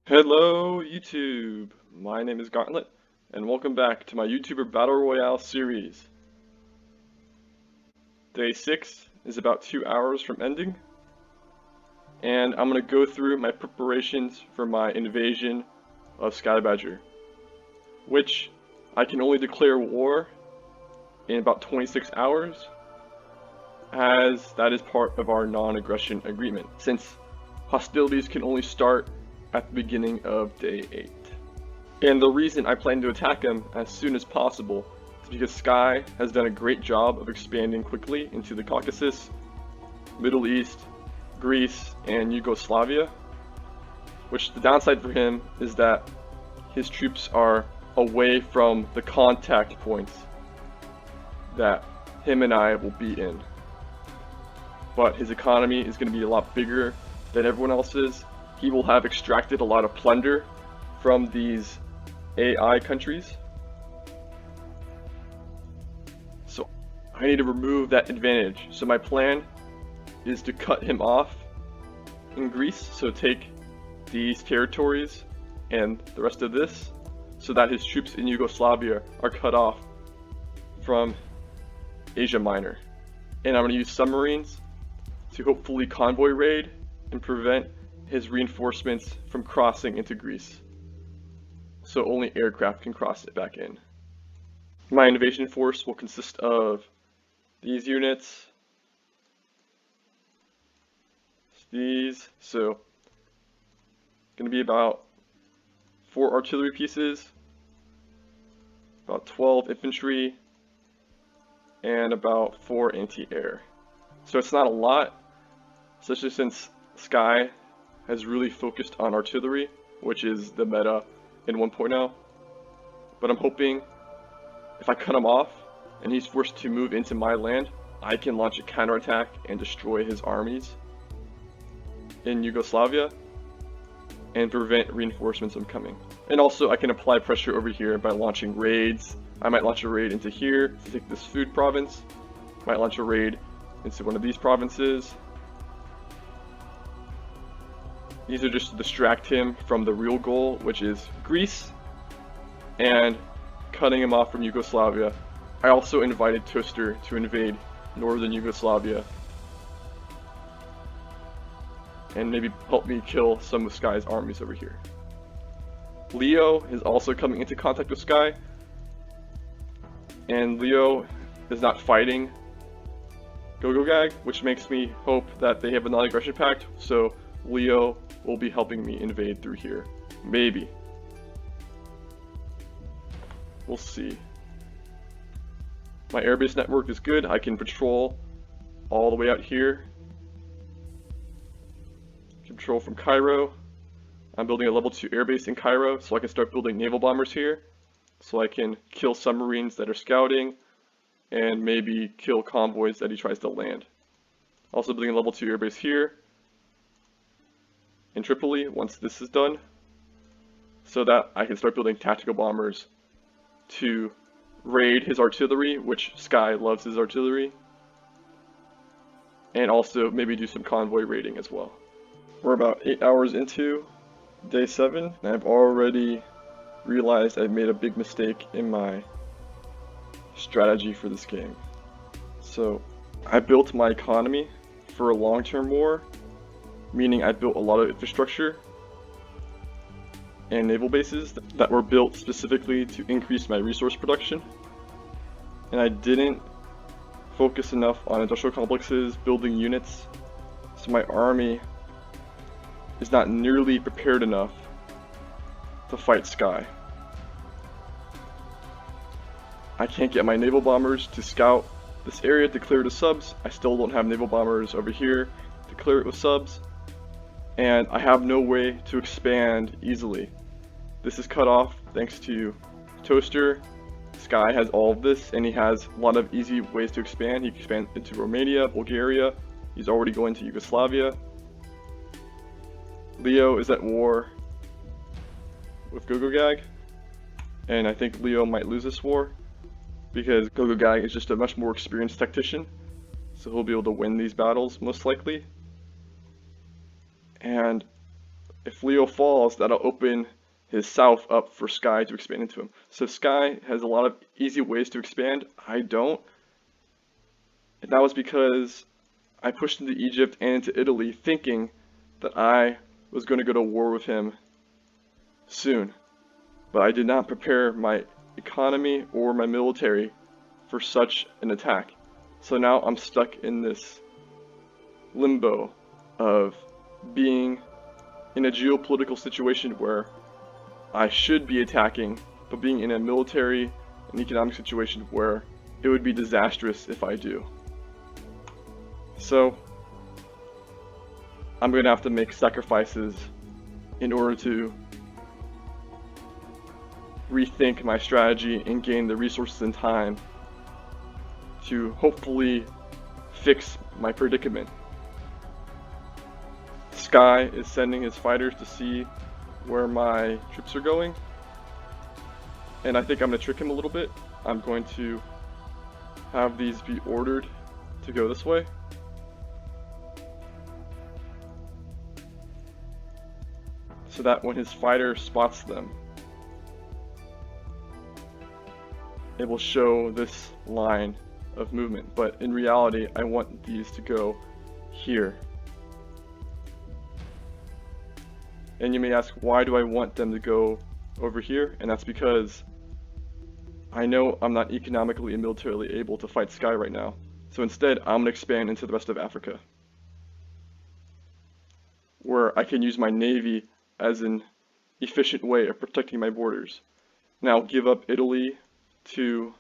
Hello YouTube! My name is Gauntlet, and welcome back to my YouTuber Battle Royale series. Day 6 is about 2 hours from ending, and I'm going to go through my preparations for my invasion of Skybadger, which I can only declare war in about 26 hours, as that is part of our non-aggression agreement, since hostilities can only start at the beginning of Day 8. And the reason I plan to attack him as soon as possible is because Sky has done a great job of expanding quickly into the Caucasus, Middle East, Greece, and Yugoslavia, which the downside for him is that his troops are away from the contact points that him and I will be in. But his economy is going to be a lot bigger than everyone else's. He will have extracted a lot of plunder from these AI countries. So I need to remove that advantage. So my plan is to cut him off in Greece, so take these territories and the rest of this, so that his troops in Yugoslavia are cut off from Asia Minor. And I'm going to use submarines to hopefully convoy raid and prevent his reinforcements from crossing into Greece, so only aircraft can cross it back in. My invasion force will consist of these units, so going to be about 4 artillery pieces, about 12 infantry, and about 4 anti-air. So it's not a lot, especially since Sky has really focused on artillery, which is the meta in 1.0. But I'm hoping if I cut him off and he's forced to move into my land, I can launch a counterattack and destroy his armies in Yugoslavia and prevent reinforcements from coming. And also I can apply pressure over here by launching raids. I might launch a raid into here to take this food province. Might launch a raid into one of these provinces. These are just to distract him from the real goal, which is Greece, and cutting him off from Yugoslavia. I also invited Toaster to invade northern Yugoslavia and maybe help me kill some of Sky's armies over here. Leo is also coming into contact with Sky, and Leo is not fighting Gogogag, which makes me hope that they have a non-aggression pact, so Leo will be helping me invade through here. Maybe. We'll see. My airbase network is good. I can patrol all the way out here. Control from Cairo. I'm building a level 2 airbase in Cairo, so I can start building naval bombers here. So I can kill submarines that are scouting, and maybe kill convoys that he tries to land. Also building a level 2 airbase here in Tripoli once this is done, so that I can start building tactical bombers to raid his artillery, which Sky loves his artillery, and also maybe do some convoy raiding as well. We're about 8 hours into day 7, and I've already realized I've made a big mistake in my strategy for this game. So I built my economy for a long-term war, meaning I built a lot of infrastructure and naval bases that were built specifically to increase my resource production. And I didn't focus enough on industrial complexes, building units, so my army is not nearly prepared enough to fight Sky. I can't get my naval bombers to scout this area to clear it of subs. I still don't have naval bombers over here to clear it with subs. And I have no way to expand easily. This is cut off thanks to Toaster. Sky has all of this, and he has a lot of easy ways to expand. He can expand into Romania, Bulgaria. He's already going to Yugoslavia. Leo is at war with Gogogag, and I think Leo might lose this war because Gogogag is just a much more experienced tactician, so he'll be able to win these battles most likely. And if Leo falls, that'll open his south up for Sky to expand into him. So Sky has a lot of easy ways to expand. I don't. And that was because I pushed into Egypt and into Italy thinking that I was going to go to war with him soon. But I did not prepare my economy or my military for such an attack. So now I'm stuck in this limbo of being in a geopolitical situation where I should be attacking, but being in a military and economic situation where it would be disastrous if I do. So I'm going to have to make sacrifices in order to rethink my strategy and gain the resources and time to hopefully fix my predicament. Sky is sending his fighters to see where my troops are going, and I think I'm going to trick him a little bit. I'm going to have these be ordered to go this way. So that when his fighter spots them, it will show this line of movement. But in reality, I want these to go here. And you may ask, why do I want them to go over here? And that's because I know I'm not economically and militarily able to fight Sky right now. So instead, I'm going to expand into the rest of Africa, where I can use my navy as an efficient way of protecting my borders. Now give up Italy to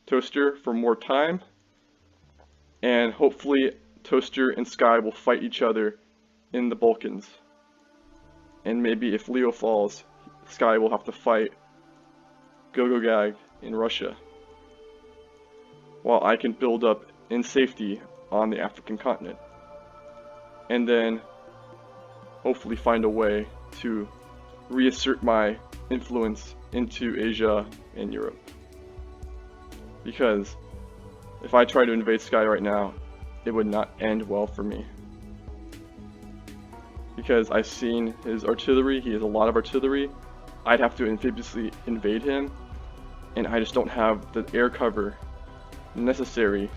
Toaster for more time, and hopefully Toaster and Sky will fight each other in the Balkans. And maybe if Leo falls, Sky will have to fight Gogogag in Russia, while I can build up in safety on the African continent. And then hopefully find a way to reassert my influence into Asia and Europe. Because if I try to invade Sky right now, it would not end well for me. Because I've seen his artillery, he has a lot of artillery. I'd have to amphibiously invade him, and I just don't have the air cover necessary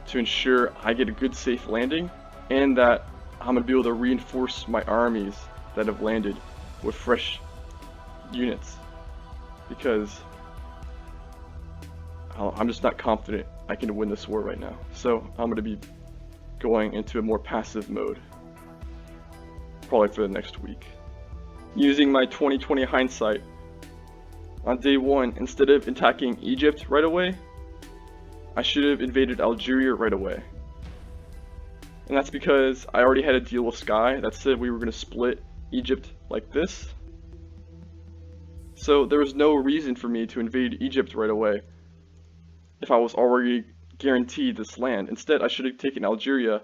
to ensure I get a good safe landing, and that I'm going to be able to reinforce my armies that have landed with fresh units, because I'm just not confident I can win this war right now. So I'm going to be going into a more passive mode, probably for the next week. Using my 2020 hindsight, on day 1, instead of attacking Egypt right away, I should have invaded Algeria right away. And that's because I already had a deal with Sky that said we were going to split Egypt like this. So there was no reason for me to invade Egypt right away if I was already guaranteed this land. Instead, I should have taken Algeria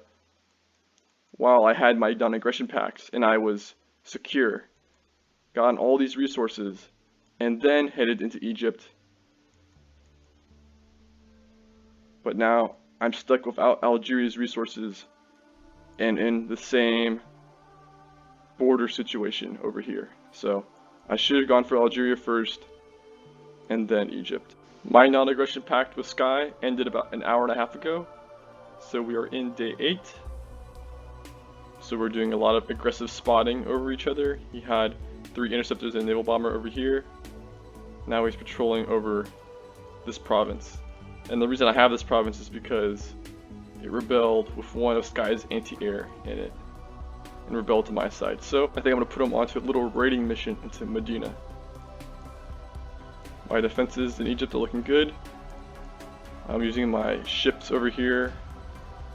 while I had my non-aggression pacts and I was secure, gotten all these resources, and then headed into Egypt. But now I'm stuck without Algeria's resources and in the same border situation over here. So I should have gone for Algeria first and then Egypt. My non-aggression pact with Sky ended about an hour and a half ago, so we are in day 8. So we're doing a lot of aggressive spotting over each other. He had 3 interceptors and a naval bomber over here. Now he's patrolling over this province. And the reason I have this province is because it rebelled with one of Sky's anti-air in it and rebelled to my side. So I think I'm going to put him onto a little raiding mission into Medina. My defenses in Egypt are looking good. I'm using my ships over here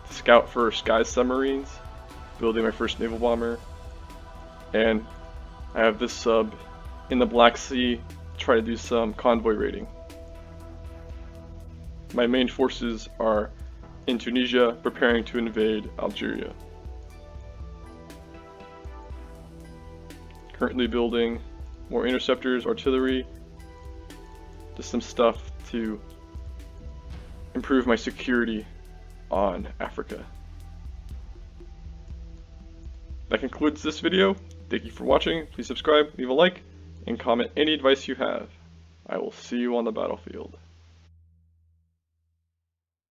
to scout for Sky's submarines, building my first naval bomber, and I have this sub in the Black Sea to try to do some convoy raiding. My main forces are in Tunisia, preparing to invade Algeria. Currently building more interceptors, artillery, just some stuff to improve my security on Africa. That concludes this video. Thank you for watching. Please subscribe, leave a like, and comment any advice you have. I will see you on the battlefield.